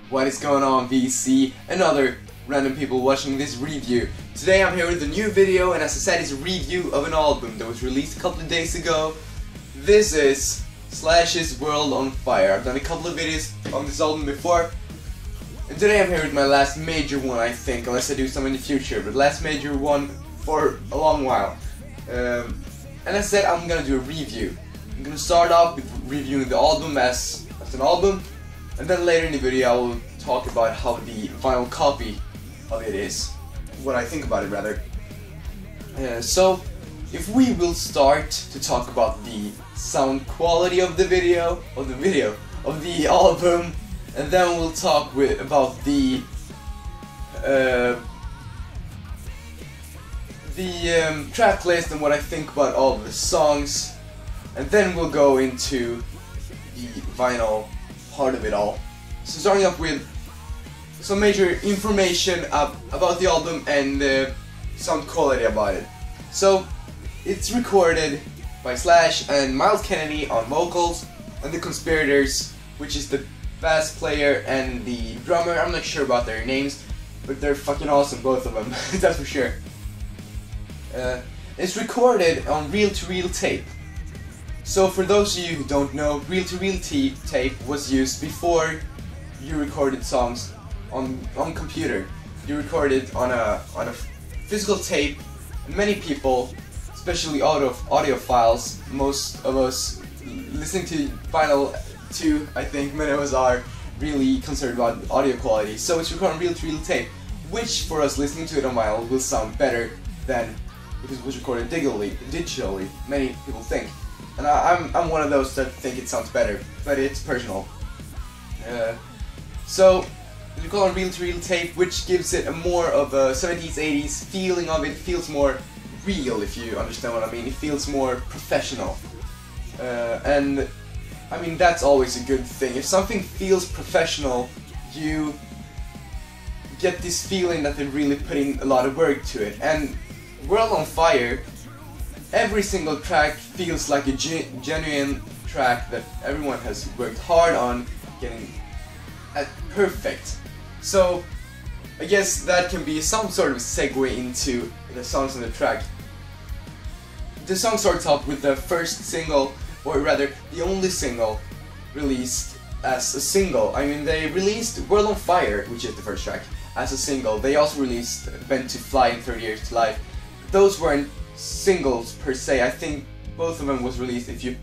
What is going on, VC and other random people watching this review? Today I'm here with a new video, and as I said, it's a review of an album that was released a couple of days ago. This is Slash's World on Fire. I've done a couple of videos on this album before, and today I'm here with my last major one, I think, unless I do some in the future, but last major one for a long while. And I said I'm gonna do a review. I'm gonna start off with reviewing the album as an album, and then later in the video I will talk about how the vinyl copy of it is, what I think about it rather. So if we will start to talk about the sound quality of the album, and then we'll talk about the track list and what I think about all of the songs, and then we'll go into the vinyl part of it all. So starting off with some major information about the album and the sound quality about it. So it's recorded by Slash and Myles Kennedy on vocals, and the Conspirators, which is the bass player and the drummer. I'm not sure about their names, but they're fucking awesome, both of them. That's for sure. It's recorded on reel-to-reel tape. So for those of you who don't know, reel-to-reel tape was used before you recorded songs on computer. You recorded on a physical tape, and many people, especially audiophiles, most of us listening to vinyl too, I think many of us are really concerned about audio quality. So it's recorded on reel-to-reel tape, which for us listening to it on vinyl will sound better than if it was recorded digitally, many people think. And I'm one of those that think it sounds better, but it's personal. So you call it reel-to-reel tape, which gives it a more of a 70s, 80s feeling of it. It feels more real, if you understand what I mean. It feels more professional. And I mean, that's always a good thing. If something feels professional, you get this feeling that they're really putting a lot of work to it. And World on Fire, every single track feels like a genuine track that everyone has worked hard on getting perfect. So I guess that can be some sort of segue into the songs on the track. The song starts off with the first single, or rather the only single released as a single. I mean, they released World on Fire, which is the first track, as a single. They also released Bent to Fly and 30 Years to Life. Those weren't singles per se. I think both of them was released if you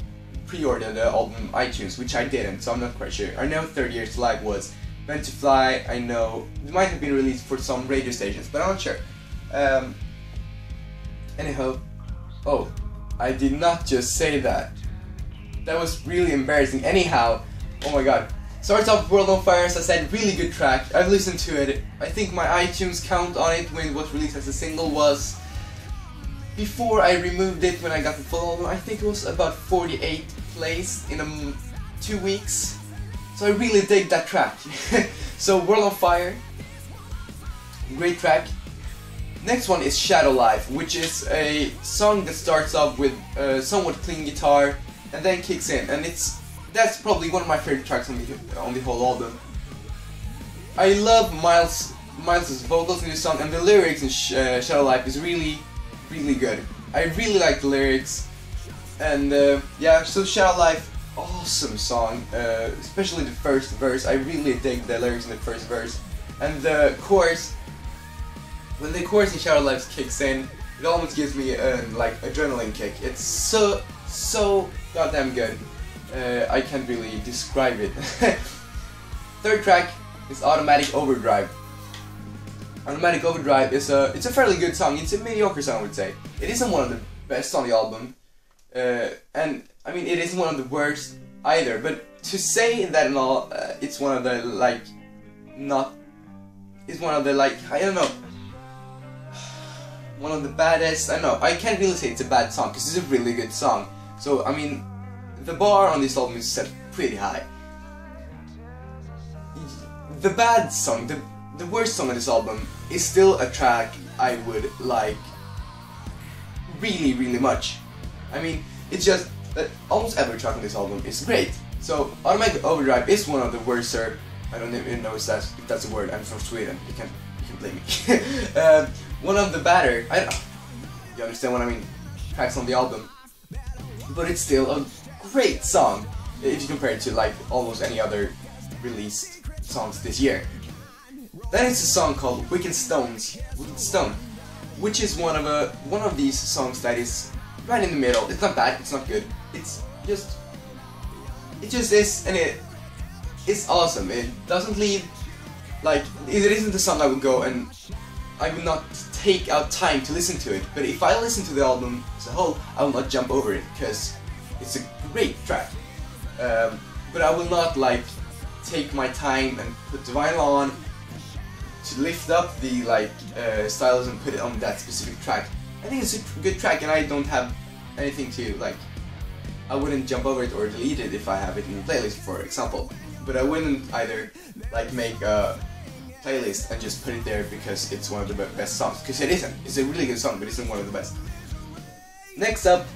pre-ordered the album iTunes, which I didn't, so I'm not quite sure. I know 30 Years to Life was. Bent to Fly, I know it might have been released for some radio stations, but I'm not sure. Anyhow, oh, I did not just say that. That was really embarrassing. Anyhow, oh my god. Starts off with World on Fire, as I said, really good track. I've listened to it. I think my iTunes count on it when it was released as a single was, before I removed it when I got the full album, I think it was about 48 plays in 2 weeks. So I really dig that track. So World on Fire, great track. Next one is Shadow Life, which is a song that starts off with a somewhat clean guitar and then kicks in, and that's probably one of my favorite tracks on the whole album. I love Myles' vocals in this song, and the lyrics in Shadow Life is really good. I really like the lyrics, and yeah, so Shadow Life, awesome song, especially the first verse. I really dig the lyrics in the first verse, and the chorus. When the chorus in Shadow Life kicks in, it almost gives me like adrenaline kick. It's so goddamn good. I can't really describe it. Third track is Automatic Overdrive. Automatic Overdrive is it's a fairly good song. It's a mediocre song, I would say. It isn't one of the best on the album, and I mean, it isn't one of the worst either. But to say that and all, it's one of the I don't know, one of the baddest. I don't know. I can't really say it's a bad song because it's a really good song. So I mean, the bar on this album is set pretty high. The bad song, the worst song on this album is still a track I would like really much. I mean, it's just that almost every track on this album is great. So Automatic Overdrive is one of the worst, I don't even know if that's a word. I'm from Sweden. You can blame me. One of the better. You understand what I mean? Tracks on the album, but it's still a great song if you compare it to like almost any other released songs this year. Then it's a song called Wicked Stone, which is one of these songs that is right in the middle. It's not bad, it's not good. It just is, and it's awesome. It doesn't leave, like, it isn't the song I would go and I would not take out time to listen to it. But if I listen to the album as a whole, I will not jump over it because it's a great track. But I will not like take my time and put the vinyl on to lift up the styles and put it on that specific track. I think it's a good track, and I don't have anything to like. I wouldn't jump over it or delete it if I have it in a playlist, for example. But I wouldn't either like make a playlist and just put it there because it's one of the best songs. Because it isn't. It's a really good song, but it isn't one of the best. Next up,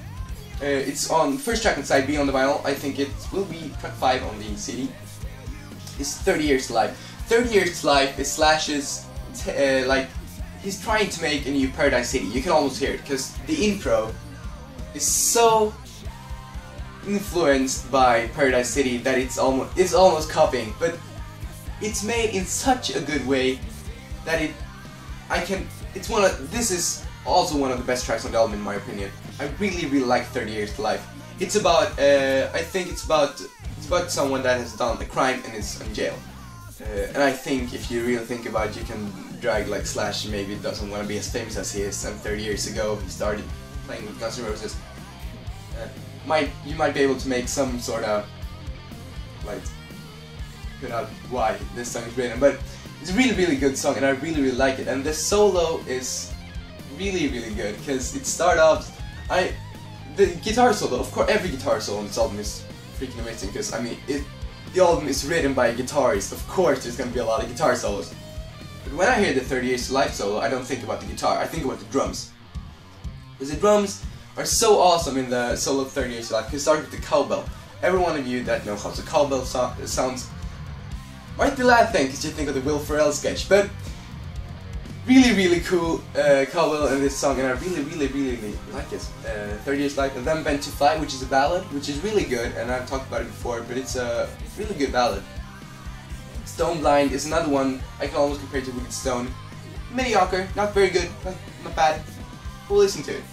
it's on first track on side B on the vinyl. I think it will be track 5 on the CD. It's 30 Years to Life. 30 Years to Life is Slash's, like, he's trying to make a new Paradise City. You can almost hear it, because the intro is so influenced by Paradise City that it's almost copying, but it's made in such a good way that this is also one of the best tracks on the album in my opinion. I really like 30 Years to Life. It's about, I think it's about someone that has done a crime and is in jail. And I think if you really think about it, you can drag like Slash maybe doesn't want to be as famous as he is, and 30 years ago he started playing with Guns N' Roses. You might be able to make some sort of like figure out why this song is written, but it's a really good song and I really like it. And the solo is really good because it starts off. The guitar solo, of course, every guitar solo on this album is freaking amazing because I mean the album is written by a guitarist. Of course, there's gonna be a lot of guitar solos. But when I hear the 30 Years to Life solo, I don't think about the guitar. I think about the drums. Because the drums are so awesome in the solo of 30 Years to Life. Because it starts with the cowbell. Every one of you that know how the cowbell sounds might be laughing because you think of the Will Ferrell sketch, but really cool cowbell in this song, and I really like it. 30 Years to Life, and then Bent to Fly, which is a ballad, which is really good, and I've talked about it before, but it's a really good ballad. Stone Blind is another one I can almost compare to Wicked Stone. Mediocre, not very good, not bad. We'll listen to it.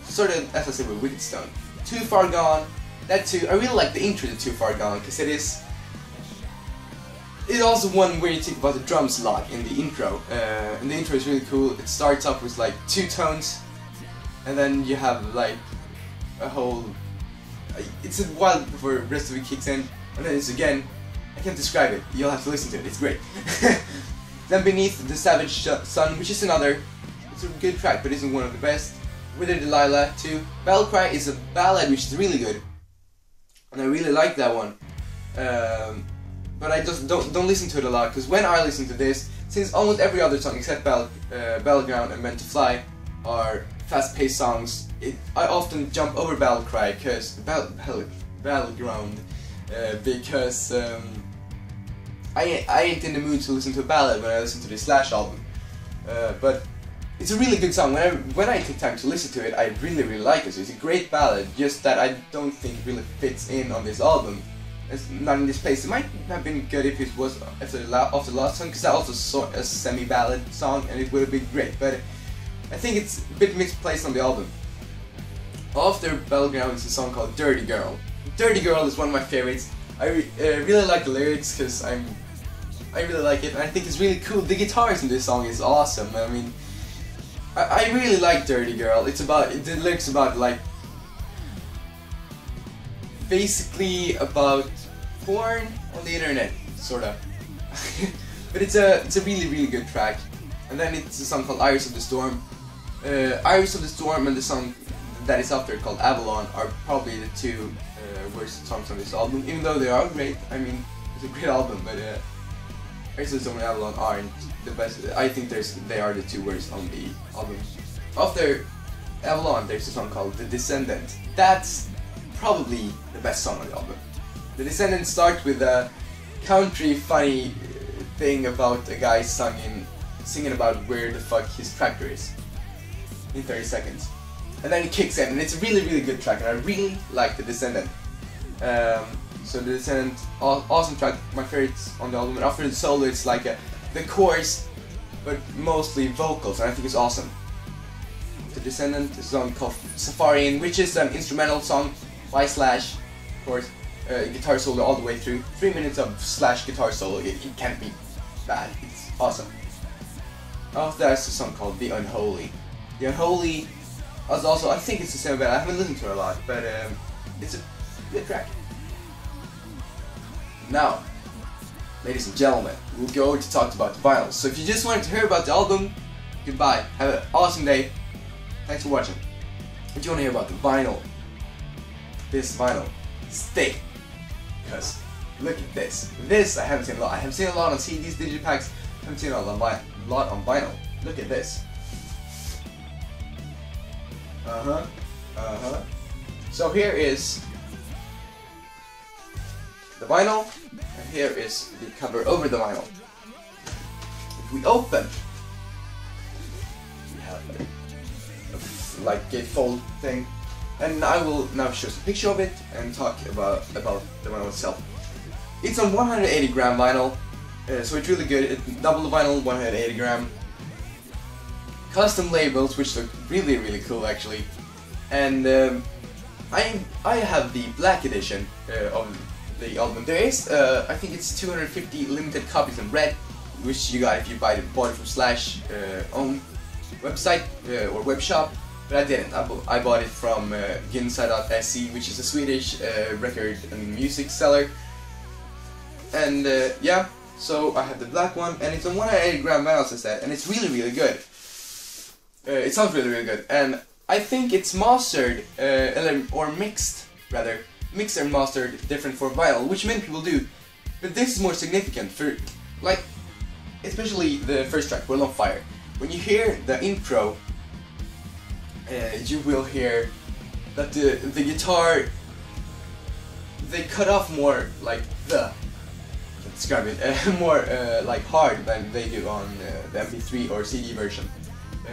Sort of as I said with Wicked Stone. Too Far Gone, that too. I really like the intro to Too Far Gone because it's also one where you think about the drums a lot in the intro. And the intro is really cool. It starts off with like 2 tones, and then you have like a whole. It's a while before the rest of it kicks in, and then it's again. I can't describe it. You'll have to listen to it. It's great. Then Beneath the Savage Sun, which is another. It's a good track, but isn't one of the best. Wither Delilah too. Battle Cry is a ballad, which is really good, and I really like that one. But I just don't listen to it a lot, because when I listen to this, since almost every other song except Battleground and Meant to Fly are fast-paced songs, I often jump over Battle Cry because Battleground because I ain't in the mood to listen to a ballad when I listen to the Slash album. But it's a really good song. When I take time to listen to it, I really like it. So it's a great ballad, just that I don't think really fits in on this album. It's not in this place. It might have been good if it was after the last song, because that also saw a semi-ballad song, and it would have been great. But I think it's a bit misplaced on the album. After Battleground is a song called Dirty Girl. Dirty Girl is one of my favorites. I really like the lyrics because I really like it, and I think it's really cool. The guitars in this song is awesome. I mean, I really like Dirty Girl. It's about the lyrics about like basically about porn on the internet, sorta. But it's a really good track. And then it's a song called Iris of the Storm. Iris of the Storm and the song that is after called Avalon are probably the 2 worst songs on this album, even though they are great. I mean, it's a great album, but Iris of the Storm and Avalon aren't the best. I think they are the 2 worst on the album. After Avalon, there's a song called The Descendant. That's probably the best song on the album. The Descendants start with a country funny thing about a guy singing about where the fuck his tractor is in 30 seconds. And then it kicks in, and it's a really good track, and I really like The Descendant. So The Descendant, awesome track, my favorites on the album. And after the solo, it's like the chorus, but mostly vocals, and I think it's awesome. The Descendant is a song called Safari, which is an instrumental song by Slash, of course. Guitar solo all the way through. 3 minutes of Slash guitar solo, it can't be bad, it's awesome. After that is a song called The Unholy. The Unholy is also, I think it's the same band, I haven't listened to it a lot, but it's a good track. Now, ladies and gentlemen, we'll go to talk about the vinyl. So if you just wanted to hear about the album, goodbye, have an awesome day, thanks for watching. If you want to hear about the vinyl, this vinyl, stay, because look at this. This I haven't seen a lot. I have seen a lot on CDs, digipacks, I haven't seen a lot on vinyl. Look at this. So here is the vinyl, and here is the cover over the vinyl. If we open, we have like a fold thing, and I will now show some picture of it and talk about the vinyl itself. It's on 180 gram vinyl, so it's really good. It's double the vinyl, 180 gram. Custom labels, which look really cool actually, and I have the black edition of the album. There is, I think it's 250 limited copies in red, which you got if you bought it from Slash own website or web shop, but I didn't. I bought it from Ginsa.se, which is a Swedish record and music seller. And yeah, so I have the black one, and it's on 180 gram vinyl, as I said, and it's really good. It sounds really good, and I think it's mastered, or mixed rather. Mixed and mastered different for vinyl, which many people do, but this is more significant for, like, especially the first track, World on Fire. When you hear the intro, you will hear that the guitar, they cut off more like describe it, more like hard than they do on the MP3 or CD version.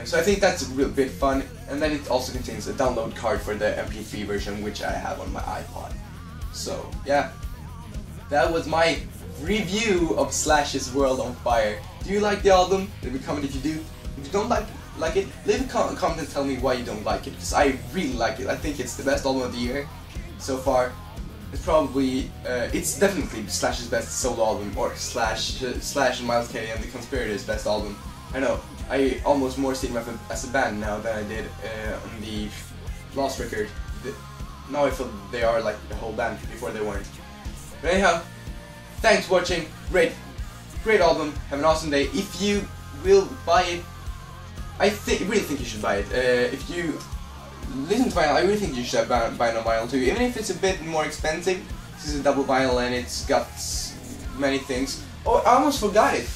So I think that's a real bit fun, and then it also contains a download card for the MP3 version, which I have on my iPod. So yeah, that was my review of Slash's World on Fire. Do you like the album? Leave a comment if you do. If you don't like it, leave a comment and tell me why you don't like it, because I really like it. I think it's the best album of the year so far. It's probably, it's definitely Slash's best solo album, or Slash and Myles and the Conspirators' best album. I know, I almost more see them as a band now than I did on the last record. Now I feel they are like the whole band, before they weren't. But anyhow, thanks for watching, great album, have an awesome day. If you will buy it, I really think you should buy it. If you listen to vinyl, I really think you should buy it on vinyl too, even if it's a bit more expensive. This is a double vinyl and it's got many things. Oh, I almost forgot it.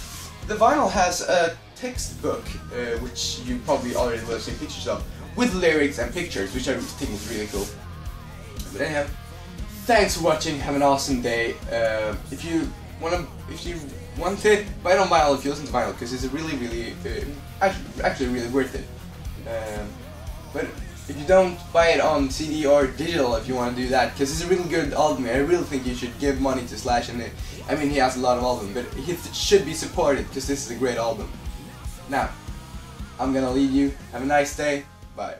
The vinyl has a textbook, which you probably already will have seen pictures of, with lyrics and pictures, which I think is really cool. But anyhow, thanks for watching, have an awesome day. If you want it, buy it on vinyl if you listen to vinyl, because it's a really actually really worth it. But if you don't, buy it on CD or digital if you want to do that, because it's a really good album. I really think you should give money to Slash, and I mean, he has a lot of albums, but he should be supported because this is a great album. Now, I'm gonna leave you. Have a nice day. Bye.